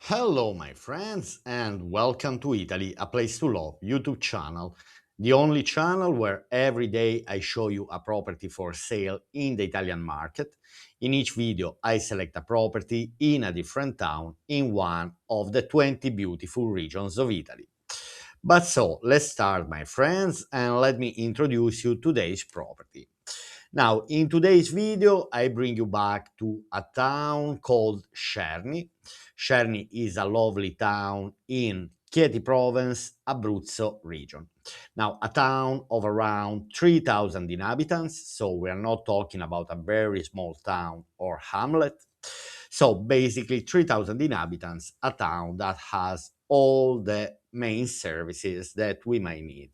Hello, my friends, and welcome to Italy, a place to love YouTube channel, the only channel where every day I show you a property for sale in the Italian market. In each video, I select a property in a different town in one of the 20 beautiful regions of Italy. But so, let's start, my friends, and let me introduce you today's property. Now, in today's video, I bring you back to a town called Scerni. Scerni is a lovely town in Chieti Province, Abruzzo region. Now, a town of around 3,000 inhabitants, so we are not talking about a very small town or hamlet. So basically 3,000 inhabitants, a town that has all the main services that we might need.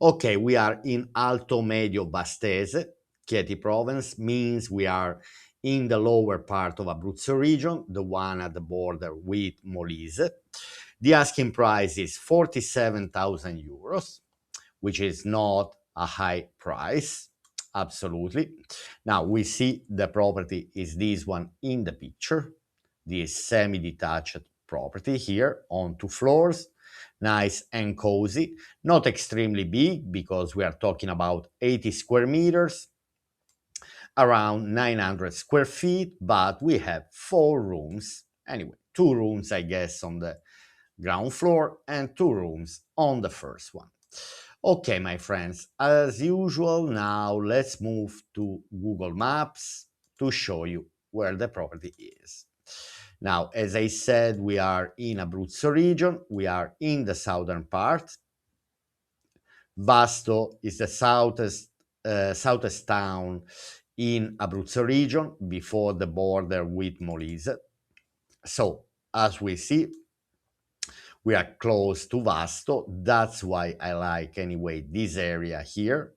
Okay, we are in Alto Medio Bastese, Chieti Province, means we are in the lower part of Abruzzo region, the one at the border with Molise. The asking price is 47,000 euros, which is not a high price, absolutely. Now we see the property is this one in the picture, this semi-detached property here on 2 floors, nice and cozy, not extremely big because we are talking about 80 square meters, around 900 square feet, but we have 4 rooms. Anyway, 2 rooms, I guess, on the ground floor and 2 rooms on the first one. Okay, my friends, as usual, now let's move to Google Maps to show you where the property is. Now, as I said, we are in Abruzzo region. We are in the southern part. Vasto is the southest town in Abruzzo region before the border with Molise. So, as we see, we are close to Vasto. That's why I like, anyway, this area here,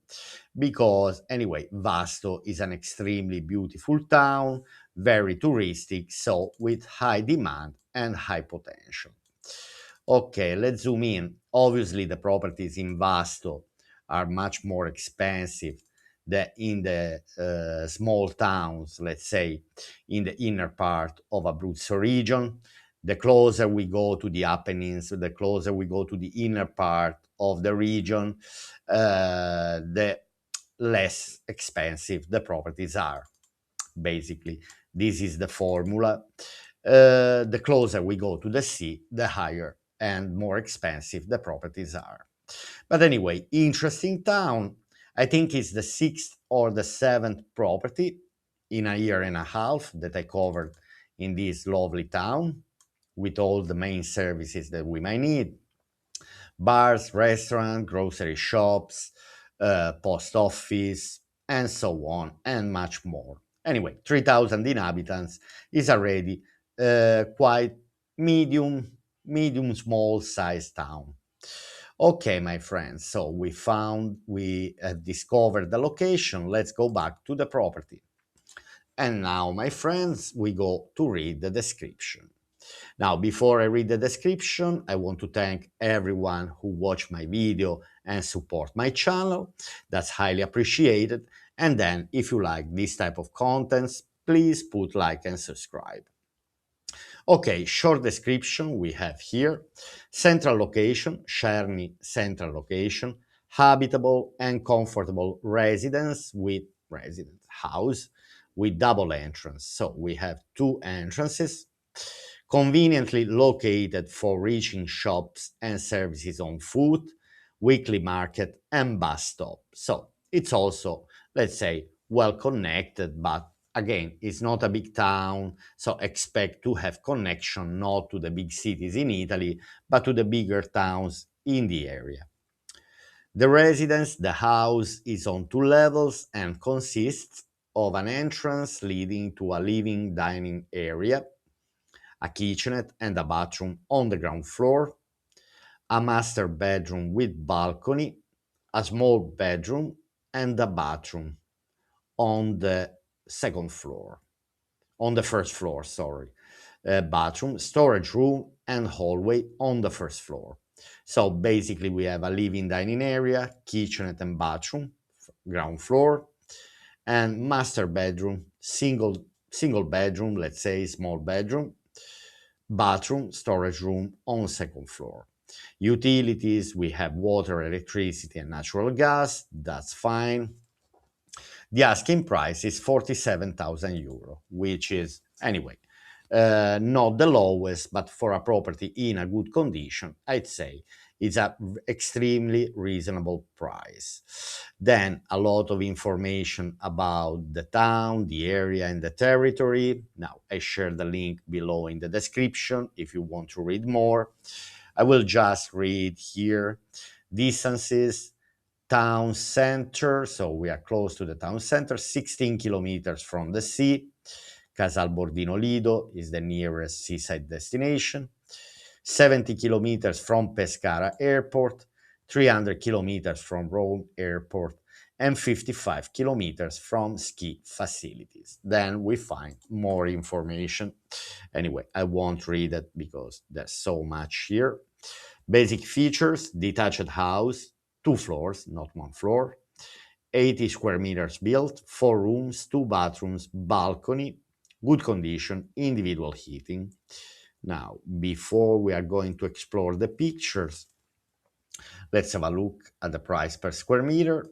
because, anyway, Vasto is an extremely beautiful town, very touristic, so with high demand and high potential. Okay, let's zoom in. Obviously, the properties in Vasto are much more expensive than in the small towns, let's say, in the inner part of Abruzzo region. The closer we go to the Apennines, the closer we go to the inner part of the region, the less expensive the properties are. Basically, this is the formula. The closer we go to the sea, the higher and more expensive the properties are. But anyway, interesting town. I think it's the sixth or the seventh property in a year and a half that I covered in this lovely town with all the main services that we might need: bars, restaurant, grocery shops, post office, and so on, and much more. Anyway, 3,000 inhabitants is already quite medium, small size town. Okay, my friends, so we have discovered the location. Let's go back to the property. And now, my friends, we go to read the description. Now, before I read the description, I want to thank everyone who watched my video and support my channel. That's highly appreciated. And then, if you like this type of contents, please put like and subscribe. Okay, short description we have here. Central location, Scerni central location, habitable and comfortable residence house with double entrance. So we have 2 entrances, conveniently located for reaching shops and services on foot, weekly market, and bus stop. So it's also, let's say, well connected, but again, it's not a big town, so expect to have connection not to the big cities in Italy, but to the bigger towns in the area. The house is on 2 levels and consists of an entrance leading to a living dining area, a kitchenette and a bathroom on the ground floor, a master bedroom with balcony, a small bedroom, and a bathroom on the second floor, on the first floor, sorry. Bathroom, storage room, and hallway on the first floor. So basically, we have a living dining area, kitchenette and bathroom, ground floor, and master bedroom, single bedroom, let's say small bedroom, bathroom, storage room on second floor. Utilities, we have water, electricity, and natural gas. That's fine. The asking price is 47,000 euro, which is, anyway, not the lowest, but for a property in a good condition, I'd say it's a extremely reasonable price. Then a lot of information about the town, the area, and the territory. Now, I share the link below in the description if you want to read more. I will just read here distances, town center, so we are close to the town center, 16 kilometers from the sea. Casal Bordino Lido is the nearest seaside destination. 70 kilometers from Pescara Airport, 300 kilometers from Rome Airport, and 55 kilometers from ski facilities. Then we find more information. Anyway, I won't read it because there's so much here. Basic features: detached house, 2 floors, not 1 floor, 80 square meters built, 4 rooms, 2 bathrooms, balcony, good condition, individual heating. Now, before we are going to explore the pictures, let's have a look at the price per square meter.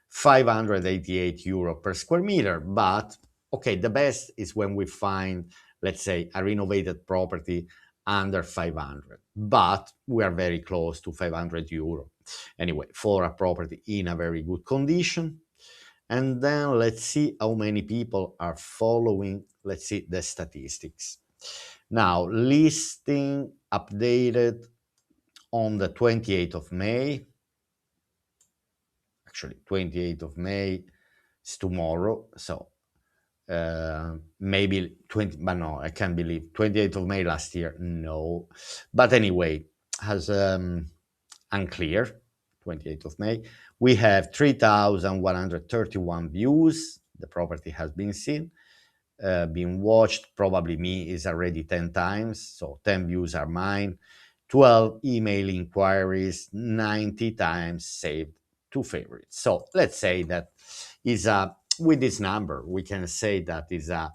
588 euro per square meter, but okay, the best is when we find, let's say, a renovated property under 500, but we are very close to 500 euro anyway for a property in a very good condition. And then let's see how many people are following, let's see the statistics. Now, listing updated on the 28th of May. Actually, 28th of May is tomorrow, so maybe 20, but no, I can't believe 28th of May last year, no. But anyway, has unclear, 28th of May. We have 3,131 views. The property has been seen, been watched. Probably me is already 10 times, so 10 views are mine. 12 email inquiries, 90 times saved to favorites. So let's say that is a, with this number, we can say that is a,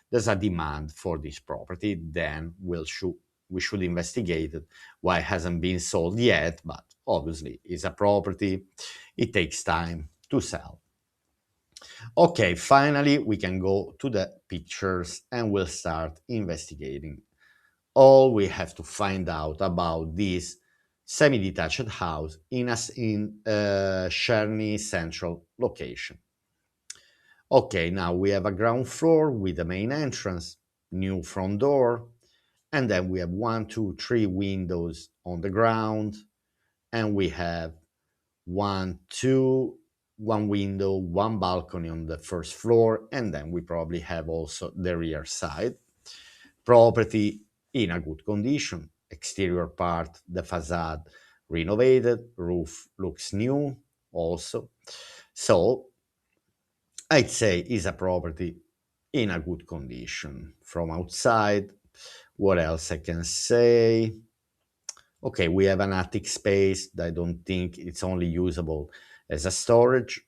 there's a demand for this property. Then we should investigate it, why it hasn't been sold yet, but obviously it's a property, it takes time to sell. Okay, finally we can go to the pictures and we'll start investigating. All we have to find out about this semi-detached house in a Scerni central location. Okay, now we have a ground floor with the main entrance, new front door, and then we have 1, 2, 3 windows on the ground, and we have one window, one balcony on the first floor, and then we probably have also the rear side. Property in a good condition. Exterior part, the facade renovated, roof looks new also. So I'd say is a property in a good condition. From outside, what else I can say? Okay, we have an attic space that I don't think it's only usable as a storage.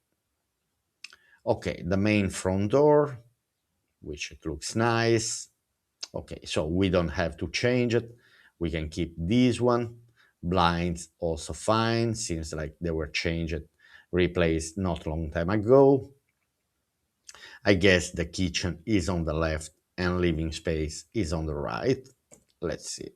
Okay, the main front door, which it looks nice. Okay, so we don't have to change it. We can keep this one. Blinds also fine. Seems like they were changed, replaced not long time ago. I guess the kitchen is on the left and living space is on the right. Let's see.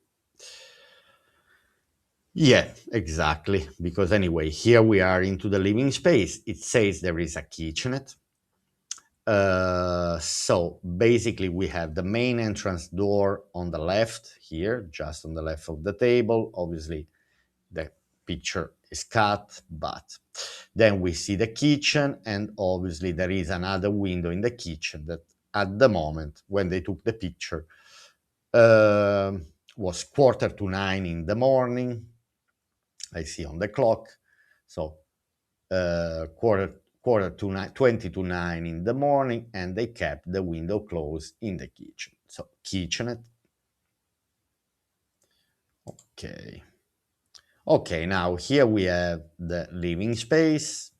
Yeah, exactly. Because anyway, here we are into the living space. It says there is a kitchenette. So basically, we have the main entrance door on the left here, just on the left of the table. Obviously, the picture is cut, but then we see the kitchen, and obviously, there is another window in the kitchen that at the moment when they took the picture was 8:45 in the morning. I see on the clock. So quarter to 9, 20 to 9 in the morning, and they kept the window closed in the kitchen. So kitchenette. Okay. Okay, now here we have the living space.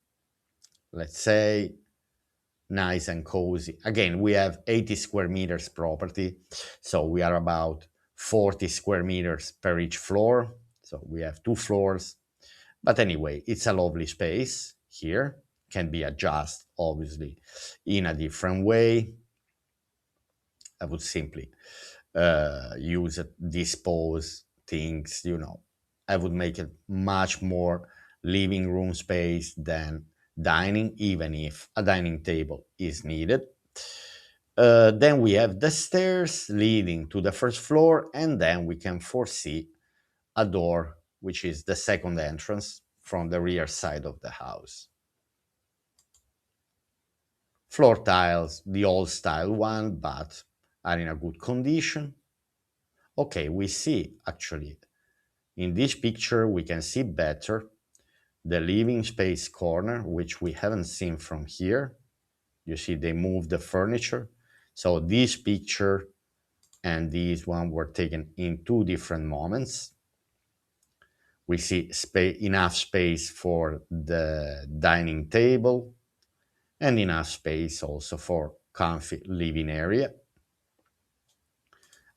Let's say nice and cozy. Again, we have 80 square meters property, so we are about 40 square meters per each floor. So we have two floors. But anyway, it's a lovely space here. Can be adjusted, obviously, in a different way. I would simply use it, dispose things, I would make it much more living room space than dining, even if a dining table is needed. Then we have the stairs leading to the first floor, and then we can foresee a door, which is the second entrance from the rear side of the house. Floor tiles, the old style one, but are in a good condition. Okay, we see actually in this picture, we can see better the living space corner, which we haven't seen from here. You see, they moved the furniture. So this picture and this one were taken in two different moments. We see enough space for the dining table and enough space also for comfy living area.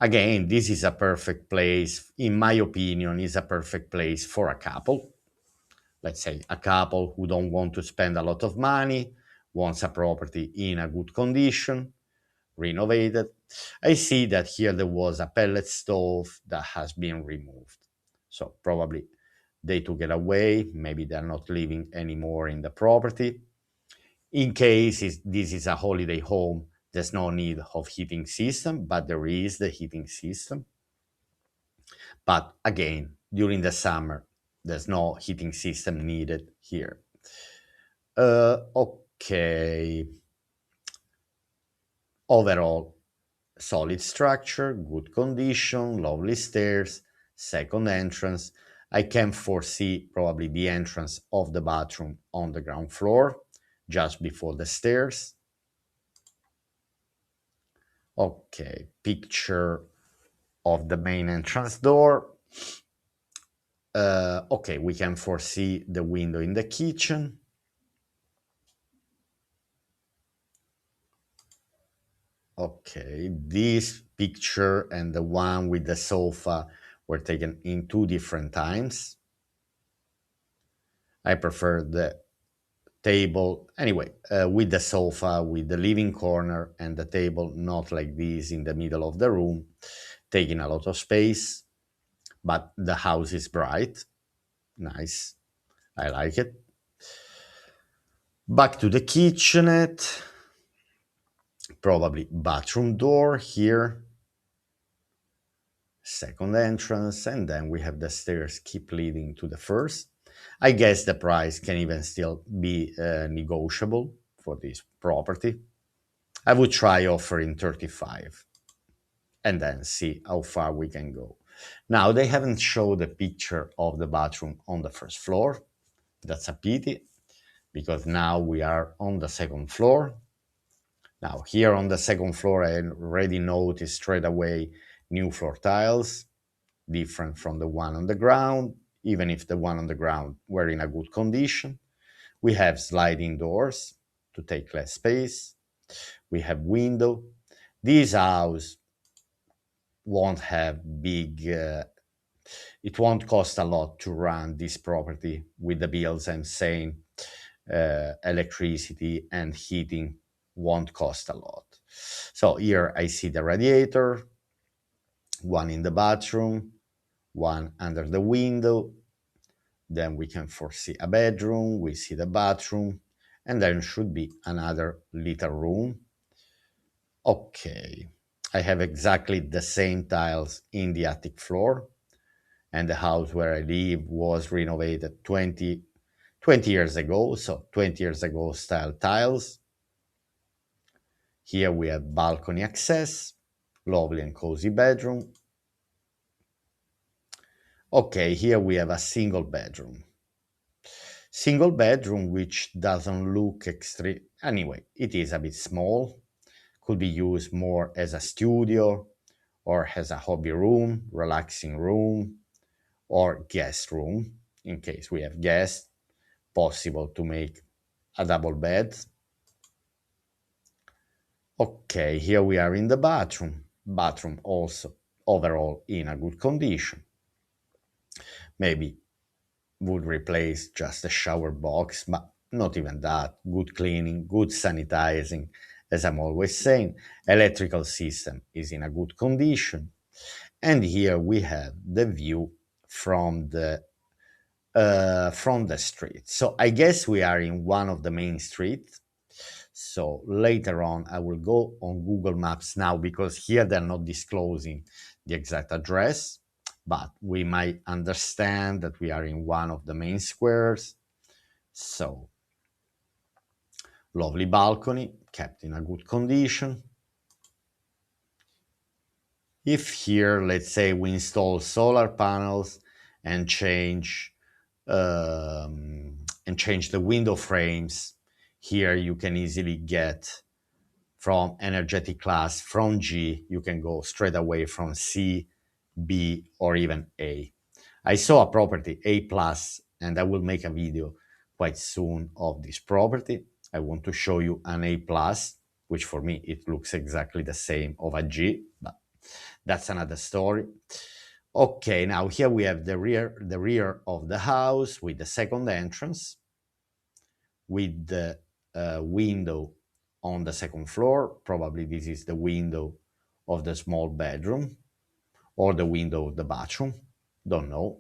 Again, this is a perfect place, in my opinion, is a perfect place for a couple. Let's say a couple who don't want to spend a lot of money, wants a property in a good condition, renovated. I see that here there was a pellet stove that has been removed. So probably they took it away. Maybe they're not living anymore in the property. In case this is a holiday home, there's no need of heating system, but there is the heating system. But again, during the summer, there's no heating system needed here. Okay. Overall, solid structure, good condition, lovely stairs, second entrance. I can foresee probably the entrance of the bathroom on the ground floor, just before the stairs. Okay, picture of the main entrance door. Okay, we can foresee the window in the kitchen. Okay, this picture and the one with the sofa were taken in two different times. I prefer the table anyway, with the sofa, with the living corner and the table, not like this in the middle of the room, taking a lot of space. But the house is bright, nice. I like it. Back to the kitchenette, probably bathroom door here, second entrance, and then we have the stairs keep leading to the first. I guess the price can even still be negotiable for this property. I would try offering 35 and then see how far we can go. Now, they haven't showed a picture of the bathroom on the first floor. That's a pity because now we are on the second floor. Now, here on the second floor, I already noticed straight away new floor tiles, different from the one on the ground, even if the one on the ground were in a good condition. We have sliding doors to take less space. We have window. This house won't have big, it won't cost a lot to run this property with the bills I'm saying. Electricity and heating won't cost a lot. So here I see the radiator, one in the bathroom, one under the window. Then we can foresee a bedroom, we see the bathroom, and then should be another little room. Okay, I have exactly the same tiles in the attic floor, and the house where I live was renovated 20 years ago, so 20 years ago style tiles. Here we have balcony access, lovely and cozy bedroom. Okay, here we have a single bedroom. Single bedroom which doesn't look extreme. Anyway, it is a bit small. Could be used more as a studio or as a hobby room, relaxing room, or guest room in case we have guests. Possible to make a double bed. Okay, here we are in the bathroom. Bathroom also overall in a good condition. Maybe would replace just a shower box, but not even that. Good cleaning, good sanitizing, as I'm always saying. Electrical system is in a good condition. And here we have the view from the street. So I guess we are in one of the main streets. So later on, I will go on Google Maps now because here they're not disclosing the exact address, but we might understand that we are in one of the main squares. So lovely balcony, kept in a good condition. If here, let's say, we install solar panels and change the window frames, here you can easily get from energetic class from G, you can go straight away from C, B, or even A. I saw a property A plus, and I will make a video quite soon of this property. I want to show you an A plus, which for me it looks exactly the same of a G, but that's another story. Okay, now here we have the rear of the house with the second entrance, with the window on the second floor. Probably this is the window of the small bedroom or the window of the bathroom. Don't know.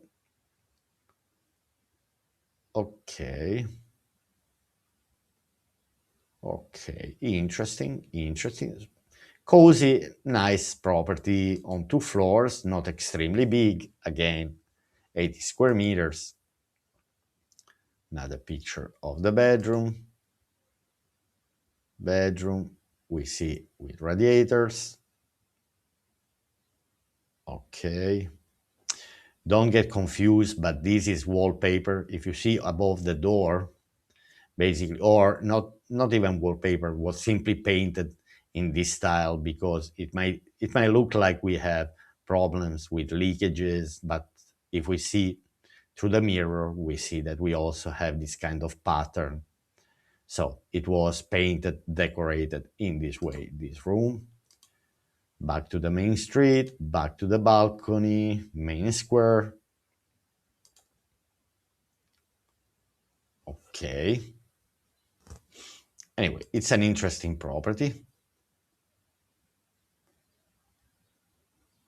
Okay. Okay. Interesting. Interesting. Cozy, nice property on 2 floors, not extremely big. Again, 80 square meters. Another picture of the bedroom. Bedroom, we see with radiators. Okay. Don't get confused, but this is wallpaper. If you see above the door, basically, or not even wallpaper, was simply painted in this style because it might look like we have problems with leakages, but if we see through the mirror, we see that we also have this kind of pattern. So it was painted, decorated in this way, this room. Back to the main street, back to the balcony, main square. Okay. Anyway, it's an interesting property.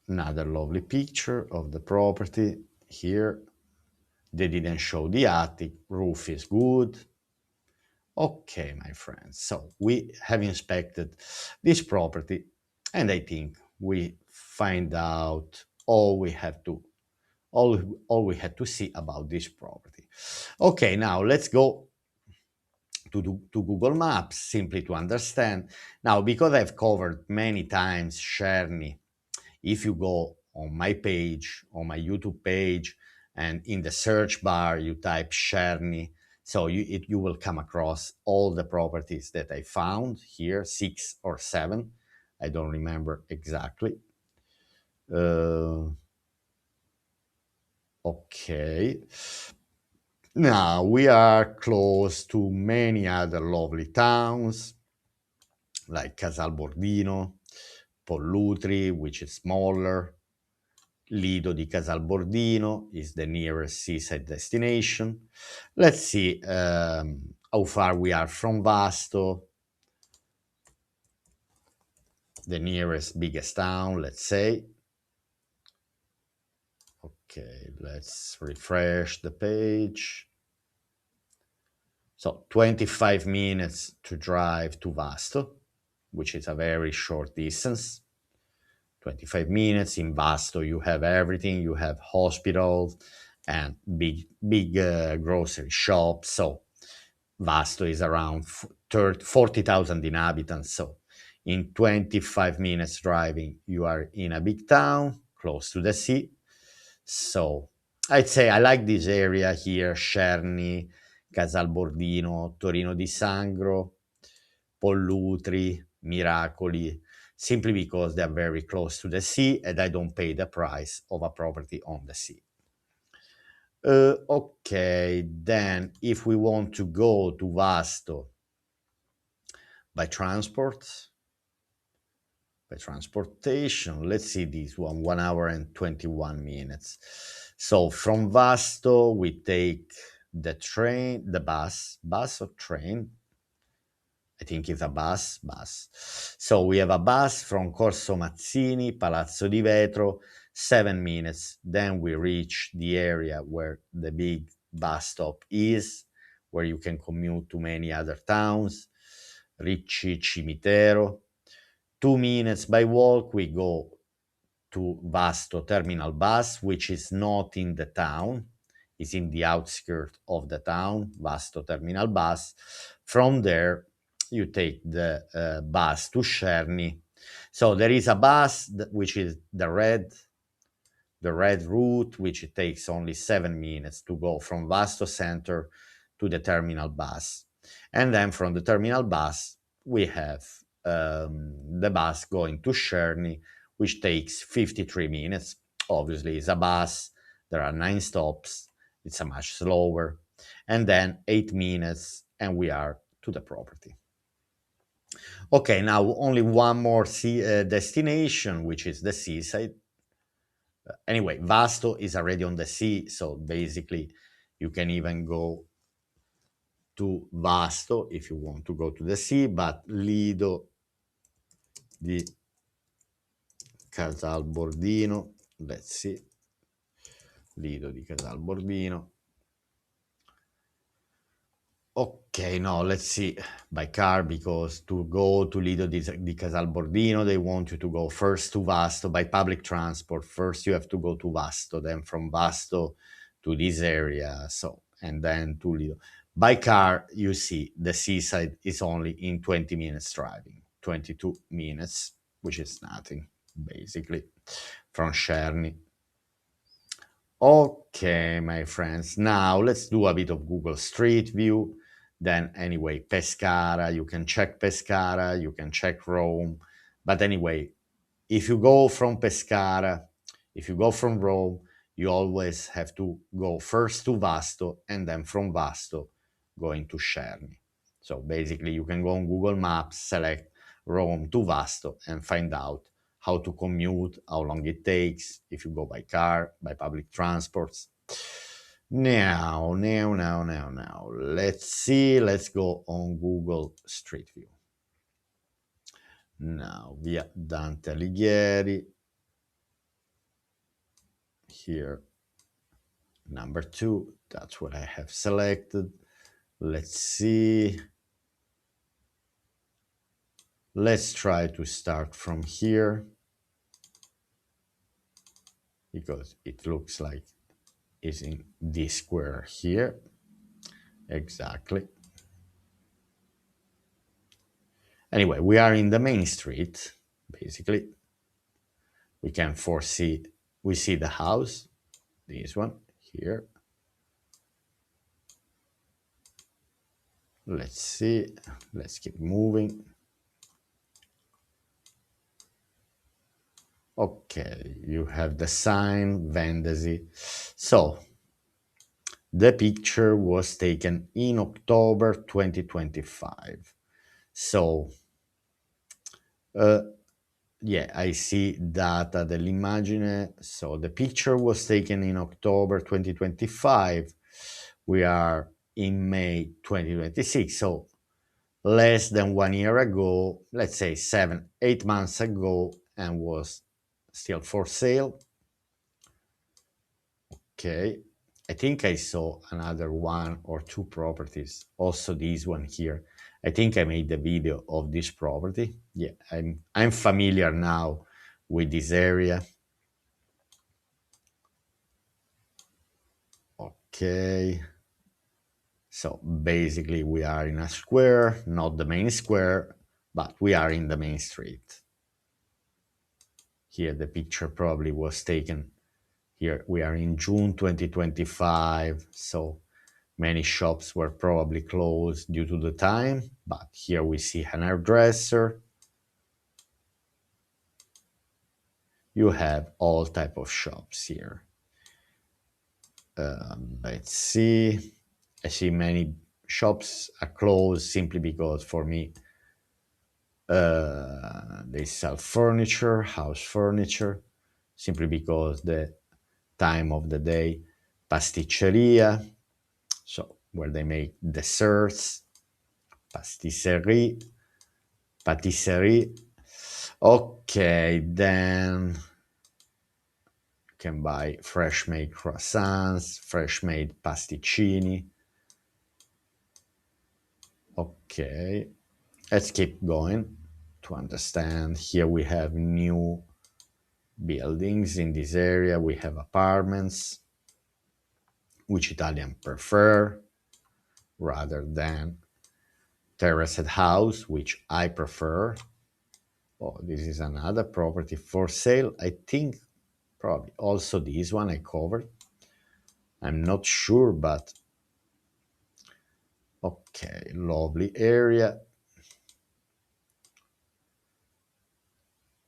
Another lovely picture of the property here. They didn't show the attic. Roof is good. Okay, my friends. So we have inspected this property, and I think we find out all we had to see about this property. Okay, now let's go to Google Maps simply to understand. Now, because I've covered many times Scerni, if you go on my page, on my YouTube page, and in the search bar you type Scerni, so you will come across all the properties that I found here, 6 or 7. I don't remember exactly. Uh, okay. Now we are close to many other lovely towns like Casalbordino, Pollutri, which is smaller. Lido di Casalbordino is the nearest seaside destination. Let's see how far we are from Vasto, the nearest biggest town, let's say. Okay, let's refresh the page. So 25 minutes to drive to Vasto, which is a very short distance. 25 minutes in Vasto, you have everything. You have hospitals and big grocery shops. So Vasto is around 40,000 inhabitants. So in 25 minutes driving, you are in a big town close to the sea. So I'd say I like this area here: Scerni, Casalbordino, Torino di Sangro, Pollutri, Miracoli, simply because they are very close to the sea and I don't pay the price of a property on the sea. Okay, then if we want to go to Vasto by transport, by transportation. Let's see this one, 1 hour and 21 minutes. So from Vasto, we take the train, the bus or train. I think it's a bus. So we have a bus from Corso Mazzini, Palazzo di Vetro, 7 minutes. Then we reach the area where the big bus stop is, where you can commute to many other towns. Ricci Cimitero. 2 minutes by walk, we go to Vasto Terminal Bus, which is not in the town, is in the outskirts of the town, Vasto Terminal Bus. From there, you take the bus to Scerni. So there is a bus which is the red route, which it takes only 7 minutes to go from Vasto Center to the terminal bus. And then from the terminal bus, we have the bus going to Scerni, which takes 53 minutes. Obviously, it's a bus. There are 9 stops. It's a much slower. And then 8 minutes, and we are to the property. Okay, now only one more destination, which is the seaside. Anyway, Vasto is already on the sea, so basically you can even go to Vasto if you want to go to the sea, but Lido di Casalbordino, let's see, Lido di Casalbordino. Okay, no, let's see, by car, because to go to Lido di Casalbordino, they want you to go first to Vasto. By public transport, first you have to go to Vasto, then from Vasto to this area, so, and then to Lido. By car, you see, the seaside is only in 20 minutes driving, 22 minutes, which is nothing, basically, from Scerni. Okay, my friends, now let's do a bit of Google Street View. Then anyway, Pescara, you can check Pescara, you can check Rome. But anyway, if you go from Pescara, if you go from Rome, you always have to go first to Vasto and then from Vasto going to Scerni. So basically you can go on Google Maps, select Rome to Vasto and find out how to commute, how long it takes, if you go by car, by public transports. Now, let's see, let's go on Google Street View. Now, via Dante Alighieri, here, number 2, that's what I have selected. Let's see. Let's try to start from here, because it looks like it's in this square here. Exactly. Anyway, we are in the main street, basically. We can foresee, we see the house, this one here. Let's see, let's keep moving. Okay, you have the sign, Vendesi. So, the picture was taken in October 2025. So, yeah, I see data dell'immagine. So the picture was taken in October 2025. We are in May 2026. So less than 1 year ago, let's say 7-8 months ago, and was still for sale. Okay. I think I saw another 1 or 2 properties. Also this one here. I think I made the video of this property. Yeah, I'm familiar now with this area. Okay. So basically we are in a square, not the main square, but we are in the main street. Here the picture probably was taken. Here we are in June 2025, so many shops were probably closed due to the time, but here we see an hairdresser. You have all type of shops here. Let's see. I see many shops are closed simply because for me They sell furniture, house furniture, simply because the time of the day. Pasticceria, so where they make desserts. Pastisserie, patisserie. Okay, then you can buy fresh made croissants, fresh made pasticcini. Okay, let's keep going to understand. Here we have new buildings in this area. We have apartments, which Italian prefer rather than terraced house, which I prefer. Oh, this is another property for sale. I think probably also this one I covered. I'm not sure, but okay, lovely area.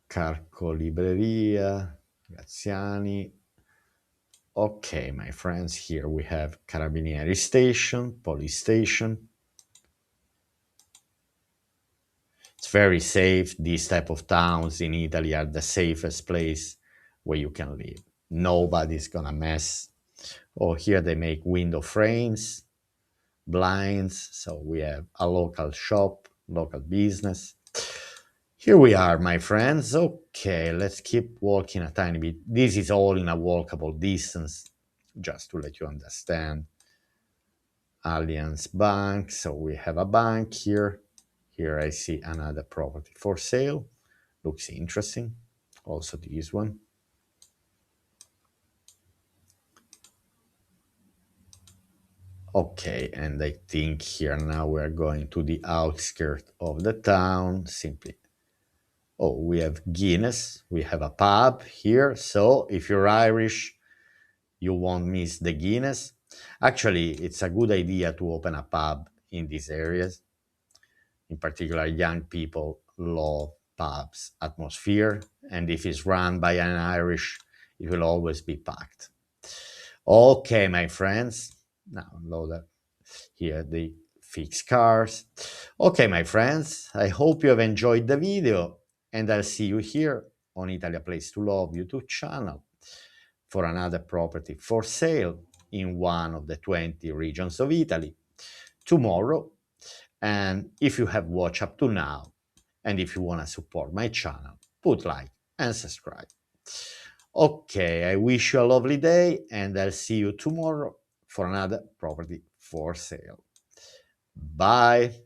Carco Libreria, Graziani. Okay, my friends, here we have Carabinieri Station, Police Station. It's very safe. These type of towns in Italy are the safest place where you can live. Nobody's gonna mess. Oh, here they make window frames, blinds. So we have a local shop, local business. Here we are, my friends. Okay, let's keep walking a tiny bit. This is all in a walkable distance, just to let you understand. Allianz Bank. So we have a bank here. Here I see another property for sale. Looks interesting. Also this one. Okay, and I think here now we're going to the outskirts of the town. Simply, oh, we have Guinness. We have a pub here. So if you're Irish, you won't miss the Guinness. Actually, it's a good idea to open a pub in these areas. In particular, young people love pubs atmosphere, and if it's run by an Irish, it will always be packed. Okay, my friends. Now load up here the fixed cars. Okay, my friends, I hope you have enjoyed the video, and I'll see you here on Italy A Place to Love YouTube channel for another property for sale in one of the 20 regions of Italy tomorrow. And if you have watched up to now, and if you want to support my channel, put like and subscribe. Okay, I wish you a lovely day, and I'll see you tomorrow for another property for sale. Bye.